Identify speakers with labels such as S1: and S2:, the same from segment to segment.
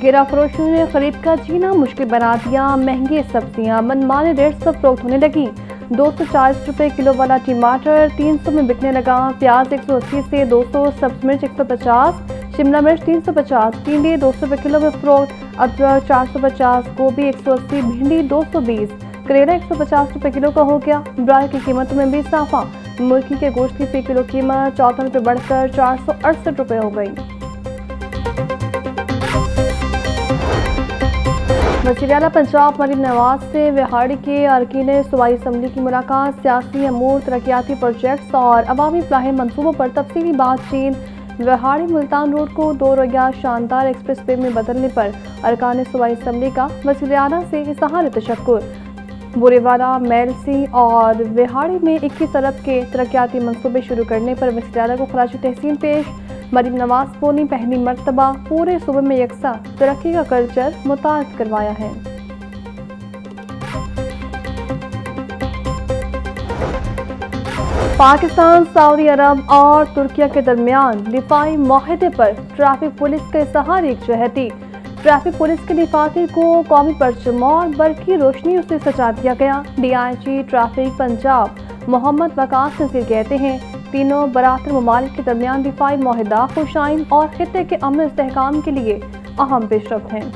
S1: केरा फरोशों ने खरीद का जीना मुश्किल बना दिया। महंगी सब्जियां मनमाने रेट से फरोख्त होने लगी। 240 रुपए किलो वाला टमाटर 300 में बिकने लगा। प्याज 180 से 200, सब्ज मिर्च 150, शिमला मिर्च 350, टिंडे 200 रुपए किलो में फरोख्त। अदरक 450, गोभी 180, भिंडी 220, करेला 150 रुपए किलो का हो गया। ब्रायल की कीमतों में भी इजाफा। मुर्गी के गोश्त की फी किलो कीमत 54 रुपए बढ़कर 468 रुपए हो गई। वज़ीर आला पंजाब मरीम नवाज से विहाड़ी के अरकान सूबाई असम्बली की मुलाकात। सियासी अमूर, तरक्याती प्रोजेक्ट्स और अवामी फलाह मनसूबों पर तफसीली बातचीत। विहाड़ी मुल्तान रोड को 2 रोज़ा शानदार एक्सप्रेस वे में बदलने पर अरकान सूबाई असम्बली का वज़ीर आला से इज़हार तशक्कुर। बुरेवाला, मेलसी और विहाड़ी में 21 अरब के तरक्याती मनसूबे शुरू करने पर वज़ीर आला को खराज तहसीन पेश। मरीम नवाज बोली, पहली मरतबा पूरे सूबे में यकसा तरक्की का कल्चर मुतारिफ करवाया है। पाकिस्तान, सऊदी अरब और तुर्किया के दरमियान दिफाई माहदे पर ट्रैफिक पुलिस का इज़हार एकजहती। ट्रैफिक पुलिस के दफातर को कौमी परचम और बरकी रोशनियों से सजा दिया गया। DIG ट्रैफिक पंजाब मोहम्मद वकास नज़ीर कहते हैं, तीनों बरातर ममालिक के दरमियान दिफाई माहिदा खुशाइन और खित्ते के अमन इस्तेहकाम के लिए अहम पेशरफ्त हैं।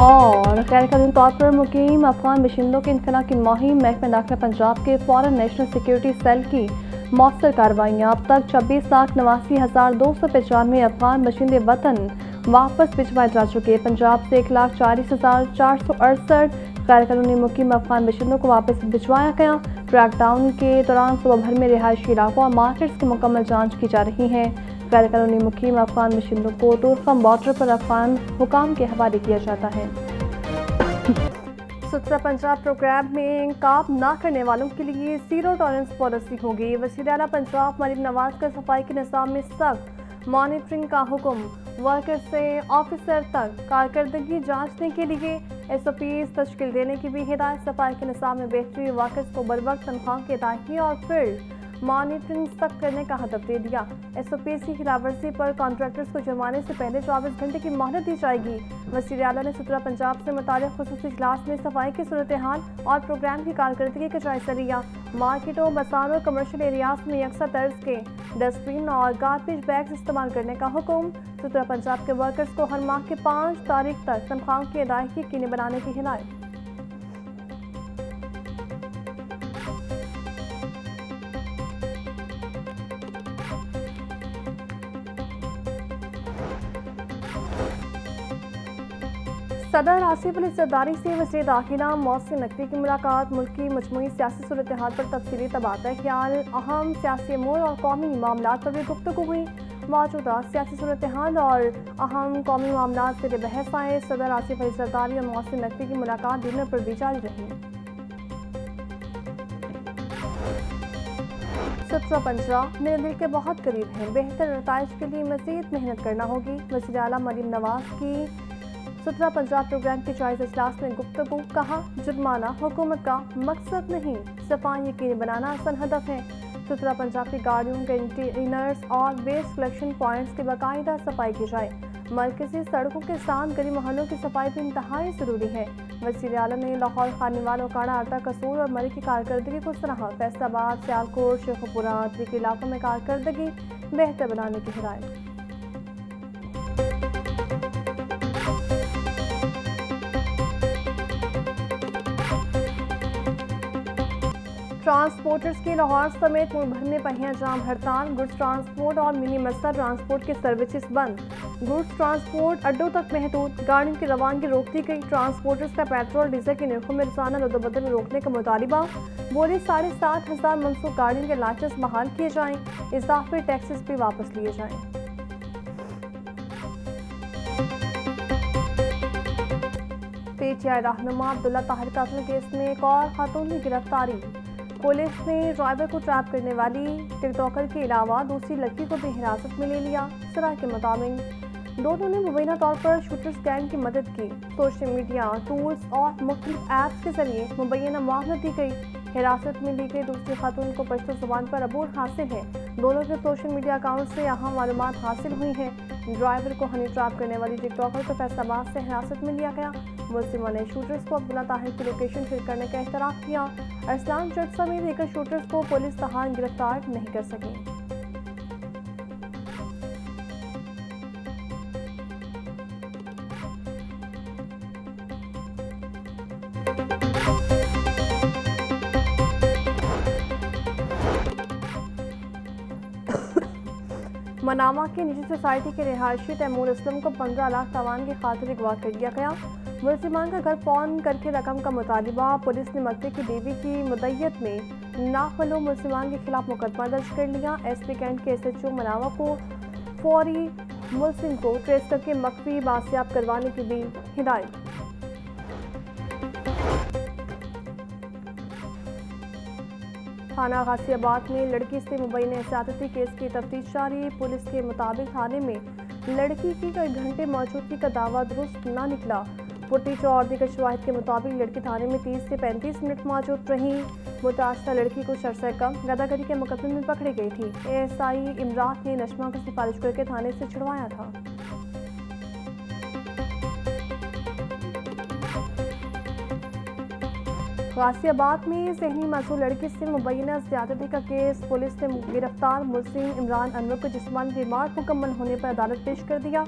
S1: और गैर कानूनी तौर पर मुकीम अफगान बाशिंदों के इनखला की मुहिम। महकमा दाखिला पंजाब के फॉरेन नेशनल सिक्योरिटी सेल की मौसर कार्रवाइयाँ। अब तक 26,89,295 अफगान बाशिंदे वतन वापस भिजवाए जा चुके। पंजाब से 1,40,468 गैर कानूनी मुकीम अफगान बाशिंदों को वापस भिजवाया गया। क्रैकडाउन के दौरान सुबह भर में रिहायशी इलाकों और मार्केट्स की मुकम्मल जाँच की जा रही है। गैर कानूनी मुकीम अफगान बाशिंदों को तुर्कम बॉर्डर पर अफगान हुकाम के हवाले किया जाता है। सुथरा पंजाब प्रोग्राम में इंकार न करने वालों के लिए जीरो टॉलरेंस पॉलिसी होगी। वज़ीर आला पंजाब मरीम नवाज का सफाई के निज़ाम में सख्त मॉनिटरिंग का हुक्म। वर्कर से ऑफिसर तक कारकर्दगी जांचने के लिए SOPs तश्कील देने की भी हिदायत। सफाई के निज़ाम में बेहतरी, वर्कर्स को बरवक्त तनख्वाह की अदायगी और फील्ड मॉनिटरिंग सख्त करने का हदफ दे दिया। SOPs की खिलाफवर्जी पर कॉन्ट्रैक्टर्स को जुर्माने से पहले 24 घंटे की मोहलत दी जाएगी। वज़ीर आला ने सुथरा पंजाब से मुताल्लिक़ खुसूसी इजलास में सफाई की सूरत हाल और प्रोग्राम की कारकर्दगी का जायजा लिया। मार्केटों, बाजारों, कमर्शियल एरियाज में यकसा तर्ज के डस्टबिन और गार्बेज बैग्स इस्तेमाल करने का हुक्म। सुथरा पंजाब के वर्कर्स को हर माह के 5 तारीख तक तनख्वाह की अदायगी यकीनी बनाने की हिदायत। सदर आसिफ अली जरदारी से वज़ीर दाखिला मोहसिन नकवी की मुलाकात। मुल्क की मजमूई सियासी सूरत हाल पर तफसीली तबादला ख्याल, अहम सियासी अमूर और कौमी मामलात पर भी गुफ्तगू हुई। मौजूदा सियासी सूरत हाल और अहम कौमी मामलात से बहस आए। सदर आसिफ अली जरदारी और मोहसिन नकवी की मुलाकात डिनर पर भी जारी रही। सुथरा पंजाब मेरे दिल के बहुत करीब है, बेहतर नताइज के लिए मज़ीद मेहनत करना होगी। वज़ीर आला मरीम नवाज की सुथरा पंजाब प्रोग्राम के जायज़ा इजलास में गुफ्तगू। कहा, जुर्माना हुकूमत का मकसद नहीं, सफाई यकीनी बनाना असल हदफ है। सुथरा पंजाब की गाड़ियों, कंटेनर्स और वेस्ट कलेक्शन पॉइंट्स की बाकायदा सफाई की जाए। मरकजी सड़कों के साथ गली मोहल्लों की सफाई भी इंतहाई ज़रूरी है। वज़ीर आला ने लाहौर, खानीवाल, ओकाड़ा, आटा, कसूर और मरी की कारकर्दगी को सराहा। फैसलाबाद, सियालकोट, शेखुपुरा आदि के इलाकों में कारकर्दगी बेहतर बनाने की हिदायत। ट्रांसपोर्टर्स की लाहौर समेत मुल्क भर में पहिया जाम हड़ताल। गुड्स ट्रांसपोर्ट और मिनी मस्सा ट्रांसपोर्ट के सर्विसेज बंद। गुड्स ट्रांसपोर्ट अड्डों तक महदूद। गाड़ियों की रवानगी रोक दी गई। ट्रांसपोर्टर्स का पेट्रोल डीजल के निर्खों में रोजाना रद्दबदल रोकने का मुतालिबा। बोले 7,500 मनसूख गाड़ियों के लाइसेंस बहाल किए जाएं। इजाफी टैक्सेस भी वापस लिए जाएं। PTI रहनुमा अब्दुल्ला ताहिर कत्ल केस में एक और खातून की गिरफ्तारी। पुलिस ने ड्राइवर को ट्रैप करने वाली टिकटॉकर के अलावा दूसरी लड़की को भी हिरासत में ले लिया। सराय के मुताबिक दोनों ने मुबैना तौर पर शूटर्स गैंग की मदद की। सोशल मीडिया टूल्स और मुख्तलिफ ऐप्स के जरिए मुबैना मामला दी गई। हिरासत में ली गई दूसरी खातून को पश्तो जुबान पर अबूर हासिल है। दोनों के सोशल मीडिया अकाउंट से अहम मालूमात हासिल हुई हैं। ड्राइवर को हनी ट्रैप करने वाली टिकटॉकर को फैसलाबाद से हिरासत में लिया गया। मुलजिमा ने शूटर्स को अब्दुल्ला ताहिर की लोकेशन शेयर करने का इख्तराफ किया। अरसलान जट समेत दीगर शूटर्स को पुलिस तहां गिरफ्तार नहीं कर सकी। मनामा की निजी सोसाइटी के रिहायशी तैमूर असलम को 15 लाख तवान की खातिर अगवा कर लिया गया। मुलजिमान का घर फोन करके रकम का मुतालिबा। पुलिस ने मकते की बीवी की मुद्दत में नाखलो मुलजिमान के खिलाफ मुकदमा दर्ज कर लिया। SP कैंट के SHO मनामा को फौरी मुलजिम को ट्रेस करके मख्फी बासियाब करवाने की भी हिदायत। थाना गाजियाबाद में लड़की से मुबैना ज्यादती केस की तफ्तीश जारी। पुलिस के मुताबिक थाने में लड़की की कई घंटे मौजूदगी का दावा दुरुस्त न निकला। फुटेज और दीगर शवाहिद के मुताबिक लड़की थाने में 30 से 35 मिनट मौजूद रही। मुतासरा लड़की को शर्त कम गदागरी के मुकदमे में पकड़ी गई थी। ASI इमरात ने नशमा को सिफारिश करके थाने से छुड़वाया था। गाजियाबाद में ज़हनी मासूम लड़की से मुबैना ज़्यादती का केस। पुलिस ने गिरफ्तार मुलजिम इमरान अनवर को जिस्मानी रिमांड मुकम्मल होने पर अदालत पेश कर दिया।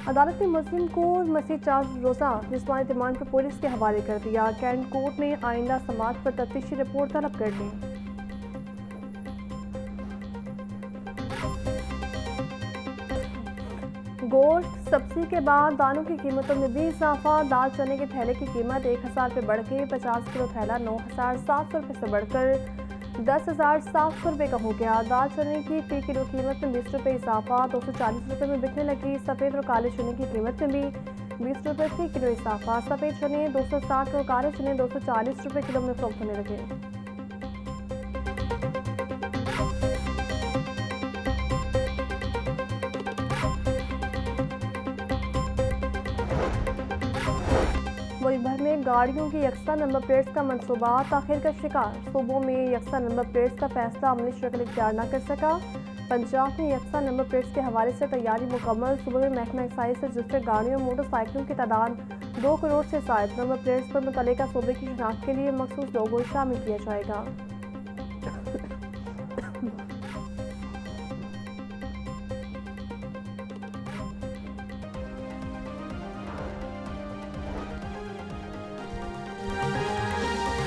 S1: अदालत ने मुलजिम को मज़ीद 4 रोज़ा जिस्मानी रिमांड पर पुलिस के हवाले कर दिया। कैंट कोर्ट ने आइंदा समात पर तफ्तीशी रिपोर्ट तलब कर ली। गोश्त सब्जी के बाद दालों की कीमतों में भी इजाफा। दाल चने के थैले की कीमत 1000 रुपये बढ़ के 50 किलो थैला 9700 रुपये से बढ़कर 10,700 रुपये का हो गया। दाल चने की फी किलो कीमत में 20 रुपये इजाफा 240 रुपये में बिकने लगी। सफ़ेद और काले चने की कीमत में भी 20 रुपये फी किलो इजाफा। सफ़ेद चने 260 और काले चने 240 रुपये किलो में फरोख्त होने लगे। मुल्क भर में गाड़ियों की यकसा नंबर प्लेट्स का मनसूबा ताखिर का शिकार। सूबों में यकसा नंबर प्लेट्स का फैसला अमली शक्ल इख्तियार न कर सका। पंजाब में यकसा नंबर प्लेट्स के हवाले से तैयारी मुकम्मल। सूबे में महकमा एक्साइज से रजिस्टर्ड गाड़ियों और मोटरसाइकिलों की तादाद 2 करोड़ से ज़ायद। नंबर प्लेट्स पर मुतल्लिका सूबे की शनाख्त के लिए मखसूस लोगो शामिल किया जाएगा।